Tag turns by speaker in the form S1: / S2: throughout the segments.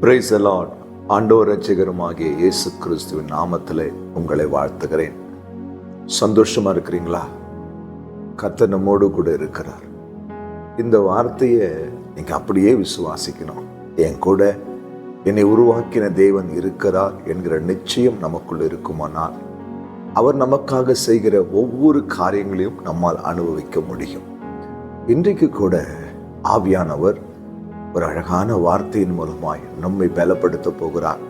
S1: Praise the Lord. ஆண்டவர் இரட்சகருமாகிய இயேசு கிறிஸ்துவின் நாமத்திலே உங்களை வாழ்த்துகிறேன். சந்தோஷமா இருக்கிறீங்களா? கர்த்தர் நம்மோடு கூட இருக்கிறார். இந்த வார்த்தையை நீங்க அப்படியே விசுவாசிக்கணும். என் கூட என்னை உருவாக்கின தேவன் இருக்கிறார் என்கிற நிச்சயம் நமக்குள் இருக்குமானால் அவர் நமக்காக செய்கிற ஒவ்வொரு காரியங்களையும் நம்மால் அனுபவிக்க முடியும். இன்றைக்கு கூட ஆவியானவர் ஒரு அழகான வார்த்தையின் மூலமாய் நம்மை பலப்படுத்த போகிறார்.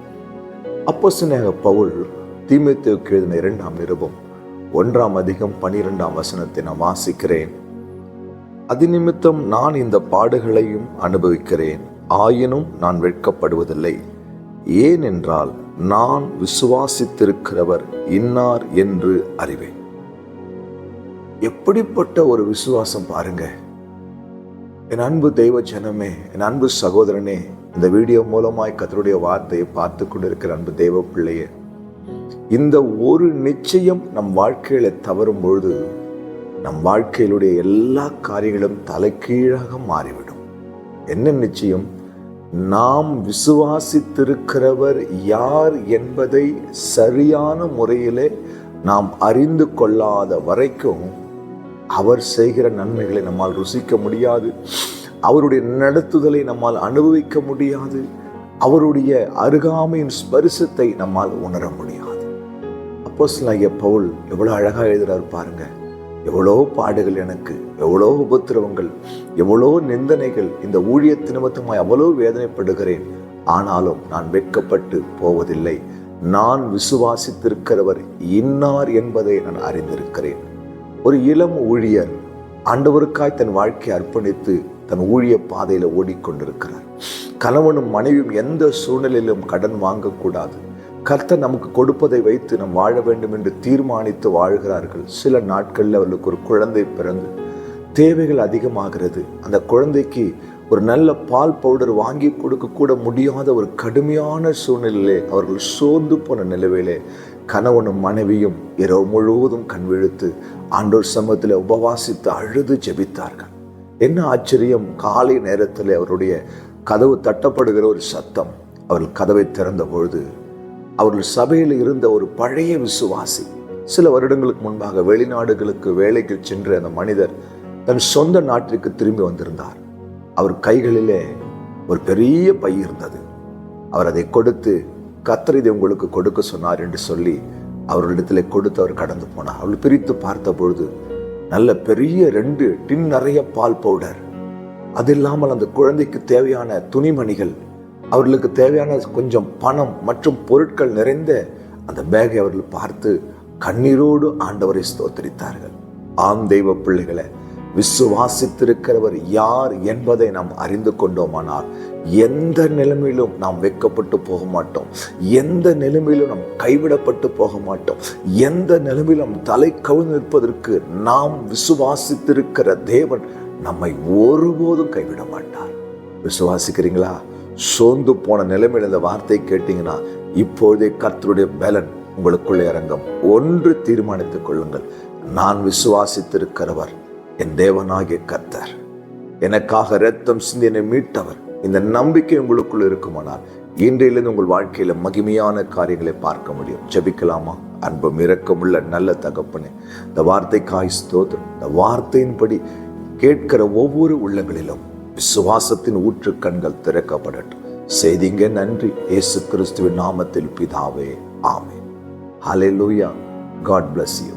S1: அப்போஸ்தலனாகிய பவுல் தீமோத்தேயுவுக்கு எழுதின 2ஆம் நிருபம் 1:12 நான் வாசிக்கிறேன். அதிநிமித்தம் நான் இந்த பாடுகளையும் அனுபவிக்கிறேன், ஆயினும் நான் வெட்கப்படுவதில்லை. ஏனென்றால் நான் விசுவாசித்திருக்கிறவர் இன்னார் என்று அறிவேன். எப்படிப்பட்ட ஒரு விசுவாசம் பாருங்க. என் அன்பு தெய்வ ஜனமே, என் அன்பு சகோதரனே, இந்த வீடியோ மூலமாய் கர்த்தருடைய வார்த்தையை பார்த்து கொண்டிருக்கிற அன்பு தெய்வ பிள்ளையே, இந்த ஒரு நிச்சயம் நம் வாழ்க்கையில தவறும் பொழுது நம் வாழ்க்கையிலுடைய எல்லா காரியங்களும் தலைகீழாக மாறிவிடும். என்ன நிச்சயம்? நாம் விசுவாசித்திருக்கிறவர் யார் என்பதை சரியான முறையிலே நாம் அறிந்து கொள்ளாத வரைக்கும் அவர் செய்கிற நன்மைகளை நம்மால் ருசிக்க முடியாது, அவருடைய நடத்துதலை நம்மால் அனுபவிக்க முடியாது, அவருடைய அருகாமையின் ஸ்பரிசத்தை நம்மால் உணர முடியாது. அப்போஸ்தலனாகிய பவுல் எவ்வளவு அழகா எழுதுறாரு பாருங்க. எவ்வளோ பாடுகள் எனக்கு, எவ்வளோ உபத்திரவங்கள், எவ்வளோ நிந்தனைகள், இந்த ஊழியத்து நிமித்தமாய் அவ்வளோ வேதனைப்படுகிறேன், ஆனாலும் நான் வெட்கப்பட்டு போவதில்லை. நான் விசுவாசித்திருக்கிறவர் இன்னார் என்பதை நான் அறிந்திருக்கிறேன். ஒரு இளம் ஊழியர் ஆண்டவருக்காய் தன் வாழ்க்கையை அர்ப்பணித்து தன் ஊழிய பாதையில ஓடிக்கொண்டிருக்கிறார். கணவனும் மனைவியும் எந்த சூழ்நிலையிலும் கடன் வாங்கக்கூடாது, கர்த்தர் நமக்கு கொடுப்பதை வைத்து நாம் வாழ வேண்டும் என்று தீர்மானித்து வாழ்கிறார்கள். சில நாட்களில் அவர்களுக்கு ஒரு குழந்தை பிறந்து தேவைகள் அதிகமாகிறது. அந்த குழந்தைக்கு ஒரு நல்ல பால் பவுடர் வாங்கி கொடுக்க கூட முடியாத ஒரு கடுமையான சூழ்நிலையிலே அவர்கள் சோர்ந்து போன நிலவிலே கணவனும் மனைவியும் இரவு முழுவதும் கண் விழித்து ஆண்டவர் சமூகத்தில் உபவாசித்து அழுது ஜெபித்தார்கள். என்ன ஆச்சரியம்! காலை நேரத்தில் அவருடைய கதவு தட்டப்படுகிற ஒரு சத்தம். அவர்கள் கதவை திறந்த பொழுது அவர்கள் சபையில் இருந்த ஒரு பழைய விசுவாசி, சில வருடங்களுக்கு முன்பாக வெளிநாடுகளுக்கு வேலைக்கு சென்ற அந்த மனிதர் தன் சொந்த நாட்டிற்கு திரும்பி வந்திருந்தார். அவர் கைகளிலே ஒரு பெரிய பை இருந்தது. அவர் அதை கொடுத்து, கர்த்தர் இதை உங்களுக்கு கொடுக்க சொன்னார் என்று சொல்லி அவர்களிடத்தில் கொடுத்து அவர் கடந்து போனார். அவர்கள் பிரித்து பார்த்த பொழுது நல்ல பெரிய 2 டின் நிறைய பால் பவுடர், அது இல்லாமல் அந்த குழந்தைக்கு தேவையான துணிமணிகள், அவர்களுக்கு தேவையான கொஞ்சம் பணம் மற்றும் பொருட்கள் நிறைந்த அந்த பேக்கை அவர்கள் பார்த்து கண்ணீரோடு ஆண்டவரை ஸ்தோத்திரித்தார்கள். ஆம் தெய்வ பிள்ளைகளை, விசுவாசித்திருக்கிறவர் யார் என்பதை நாம் அறிந்து கொண்டோமானால் எந்த நிலைமையிலும் நாம் வெட்கப்பட்டு போக மாட்டோம், எந்த நிலைமையிலும் நாம் கைவிடப்பட்டு போக மாட்டோம், எந்த நிலைமையிலும் தலை கவிழ்ந்து நிற்பதற்கு நாம் விசுவாசித்திருக்கிற தேவன் நம்மை ஒருபோதும் கைவிட மாட்டார். விசுவாசிக்கிறீங்களா? சோர்ந்து போன நிலைமையில் இந்த வார்த்தை கேட்டீங்கன்னா இப்போதே கர்த்தருடைய பலன் உங்களுக்குள்ளே இறங்கும். ஒன்று தீர்மானித்துக் கொள்ளுங்கள், நான் விசுவாசித்திருக்கிறவர் என் தேவனாகிய கர்த்தர், எனக்காக இரத்தம் சிந்தி என்னை மீட்டவர். இந்த நம்பிக்கை உங்களுக்குள் இருக்குமானால் இன்றையிலிருந்து உங்கள் வாழ்க்கையில மகிமையான காரியங்களை பார்க்க முடியும். ஜெபிக்கலாமா? அன்பும் இரக்கமுள்ள நல்ல தகப்பனே, இந்த வார்த்தைக்காய் ஸ்தோத்திரம். இந்த வார்த்தையின்படி கேட்கிற ஒவ்வொரு உள்ளங்களிலும் விசுவாசத்தின் ஊற்று கண்கள் திறக்கப்படட்டும். செய்திங்க. நன்றி. இயேசு கிறிஸ்துவின் நாமத்தில் பிதாவே, ஆமென். ஹல்லேலூயா. God bless you.